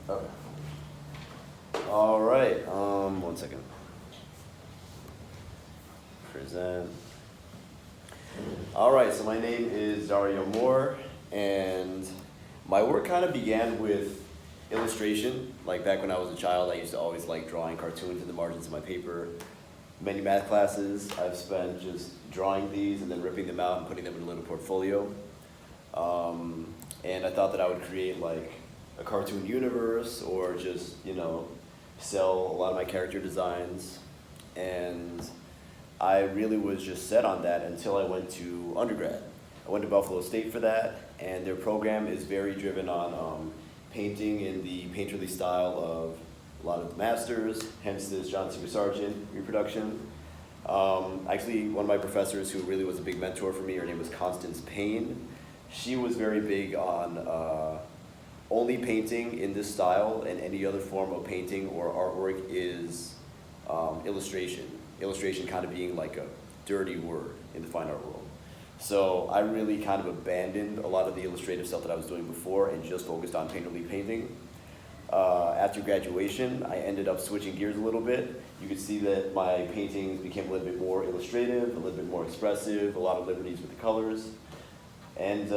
Okay. All right. One second. Present. All right. So my name is Dario Moore, and my work kind of began with illustration. Like back when I was a child, I used to always like drawing cartoons in the margins of my paper. Many math classes I've spent just drawing these and then ripping them out and putting them in a little portfolio. And I thought that I would create like a cartoon universe or just, sell a lot of my character designs. And I really was just set on that until I went to undergrad. I went to Buffalo State for that, and their program is very driven on painting in the painterly style of a lot of the masters, hence this John Singer Sargent reproduction. Actually, one of my professors who really was a big mentor for me, her name was Constance Payne. She was very big on only painting in this style, and any other form of painting or artwork is illustration. Illustration kind of being like a dirty word in the fine art world. So I really kind of abandoned a lot of the illustrative stuff that I was doing before and just focused on painterly painting. After graduation, I ended up switching gears a little bit. You could see that my paintings became a little bit more illustrative, a little bit more expressive, a lot of liberties with the colors. And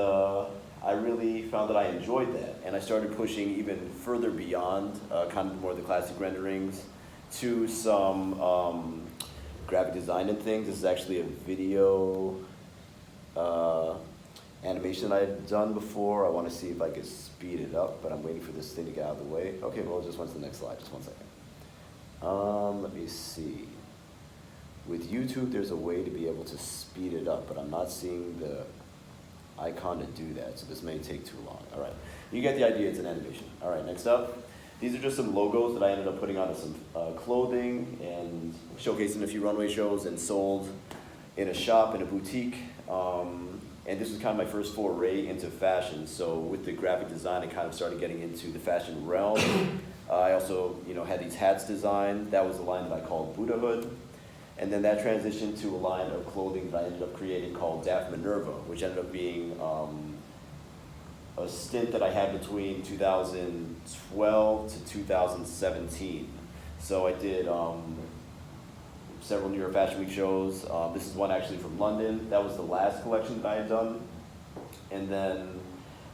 I really found that I enjoyed that. And I started pushing even further beyond kind of more of the classic renderings to some graphic design and things. This is actually a video animation I had done before. I want to see if I could speed it up, but I'm waiting for this thing to get out of the way. Okay, well, just went to the next slide. Just one second. Let me see. With YouTube, there's a way to be able to speed it up, but I'm not seeing the icon to do that, so this may take too long. All right, you get the idea. It's an animation. All right, next up. These are just some logos that I ended up putting onto some clothing and showcased in a few runway shows and sold in a shop, in a boutique. And this was kind of my first foray into fashion. So with the graphic design, I kind of started getting into the fashion realm. I also, had these hats designed. That was the line that I called Buddhahood. And then that transitioned to a line of clothing that I ended up creating called Daft Minerva, which ended up being a stint that I had between 2012 to 2017. So I did several New York Fashion Week shows. This is one actually from London. That was the last collection that I had done. And then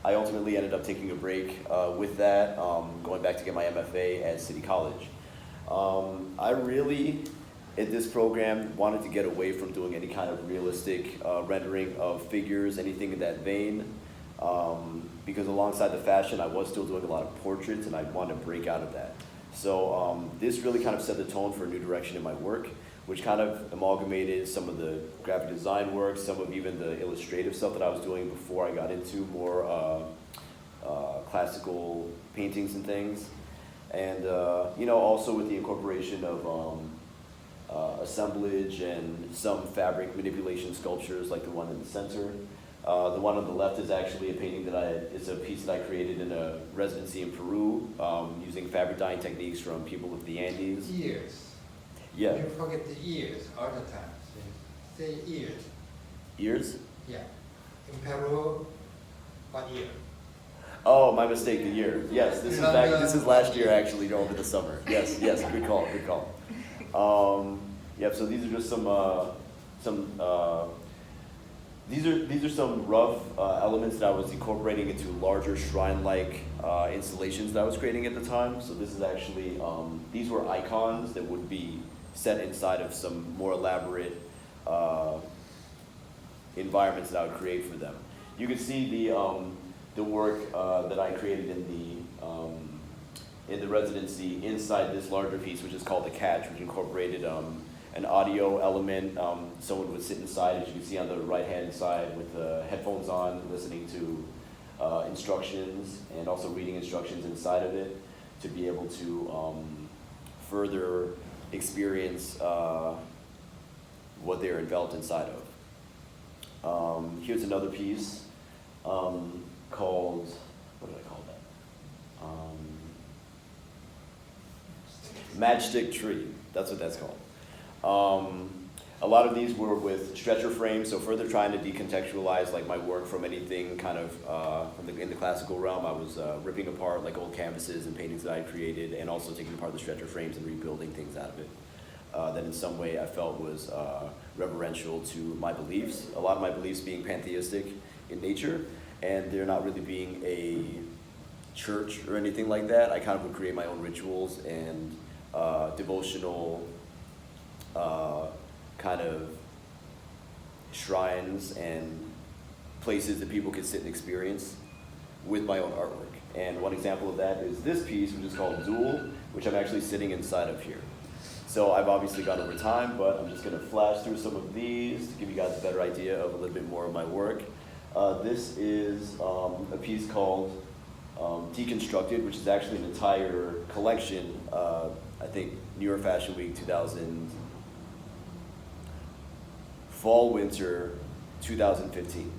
I ultimately ended up taking a break with that, going back to get my MFA at City College. I really, in this program, wanted to get away from doing any kind of realistic rendering of figures, anything in that vein. Because alongside the fashion, I was still doing a lot of portraits, and I wanted to break out of that. So this really kind of set the tone for a new direction in my work, which kind of amalgamated some of the graphic design work, some of even the illustrative stuff that I was doing before I got into more classical paintings and things. And also with the incorporation of assemblage and some fabric manipulation sculptures like the one in the center. The one on the left is actually a painting it's a piece that I created in a residency in Peru, using fabric dyeing techniques from people of the Andes. Ears. Yeah. You forget the ears all the time. Say ears. Ears? Yeah. In Peru, what year? Oh, my mistake, the year. Yes, this is last year actually, over the summer. Yes, good call. So these are just these are some rough elements that I was incorporating into larger shrine-like installations that I was creating at the time. So this is actually, these were icons that would be set inside of some more elaborate environments that I would create for them. You can see the work that I created in the residency inside this larger piece, which is called the Catch, which incorporated an audio element. Someone would sit inside, as you can see on the right-hand side, with headphones on, listening to instructions, and also reading instructions inside of it to be able to further experience what they're enveloped inside of. Here's another piece called, what did I call that? Matchstick Tree. That's what that's called. A lot of these were with stretcher frames, so further trying to decontextualize like my work from anything kind of in the classical realm. I was ripping apart like old canvases and paintings that I created, and also taking apart the stretcher frames and rebuilding things out of it. That in some way I felt was reverential to my beliefs. A lot of my beliefs being pantheistic in nature, and there not really being a church or anything like that. I kind of would create my own rituals and devotional kind of shrines and places that people could sit and experience with my own artwork. And one example of that is this piece, which is called Duel, which I'm actually sitting inside of here. So I've obviously gone over time, but I'm just gonna flash through some of these to give you guys a better idea of a little bit more of my work. This is a piece called Deconstructed, which is actually an entire collection. I think New York Fashion Week 2000, fall, winter 2015.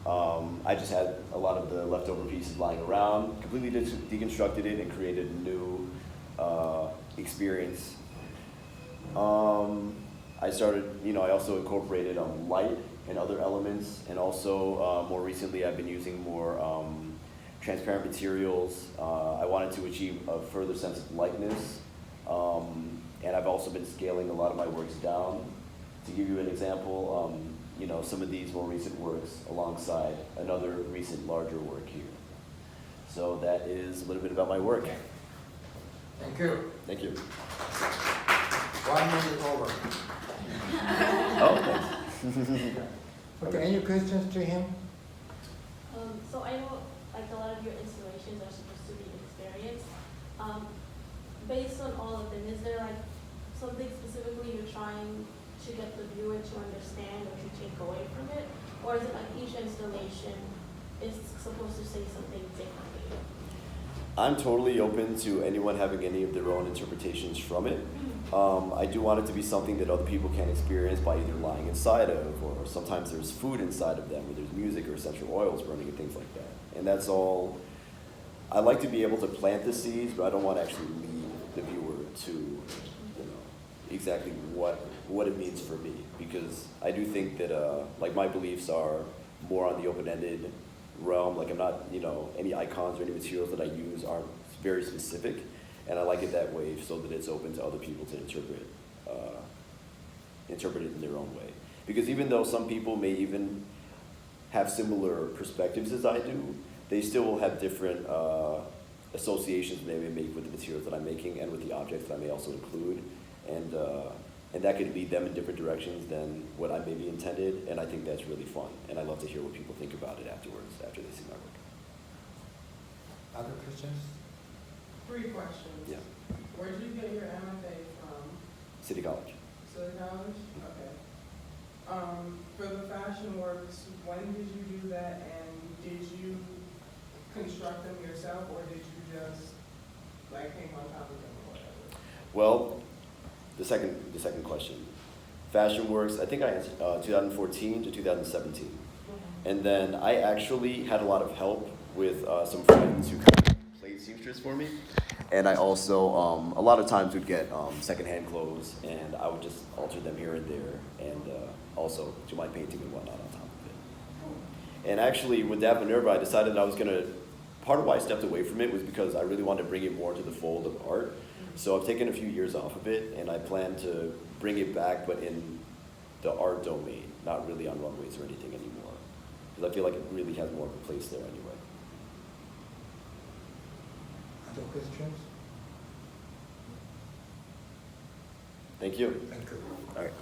I just had a lot of the leftover pieces lying around, completely deconstructed it and created a new experience. I started, I also incorporated light and other elements, and also more recently I've been using more transparent materials. I wanted to achieve a further sense of lightness, and I've also been scaling a lot of my works down. To give you an example, some of these more recent works alongside another recent larger work here. So that is a little bit about my work. Thank you. Thank you. 1 minute over. Oh, thanks. Okay, any questions to him? So I know like a lot of your installations are supposed to be experienced. Based on all of them, is there like something specifically you're trying to get the viewer to understand or to take away from it? Or is it like each installation is supposed to say something differently? I'm totally open to anyone having any of their own interpretations from it. I do want it to be something that other people can experience by either lying inside of, or sometimes there's food inside of them, or there's music or essential oils burning and things like that. And that's all. I like to be able to plant the seeds, but I don't want to actually lead the viewer to exactly what it means for me, because I do think that like my beliefs are more on the open-ended realm. Like I'm not, any icons or any materials that I use aren't very specific, and I like it that way so that it's open to other people to interpret it in their own way. Because even though some people may even have similar perspectives as I do, they still will have different associations they may make with the materials that I'm making and with the objects that I may also include, and that could lead them in different directions than what I maybe intended, and I think that's really fun, and I love to hear what people think about it afterwards, after they see my work. Other questions? 3 questions. Yeah. Where did you get your MFA from? City College. City College? Okay. For the fashion works, when did you do that, and did you construct them yourself, or did you just hang on top of them or whatever? Well, the second question. Fashion works, I think I answered 2014 to 2017. And then I actually had a lot of help with some friends who kind of played seamstress for me. And I also, a lot of times would get secondhand clothes, and I would just alter them here and there, and also do my painting and whatnot on top of it. And actually, with that Minerva, I decided that I was part of why I stepped away from it was because I really wanted to bring it more to the fold of art. So I've taken a few years off of it, and I plan to bring it back, but in the art domain, not really on runways or anything anymore. Because I feel like it really has more of a place there anyway. Other questions? Thank you. Thank you. All right.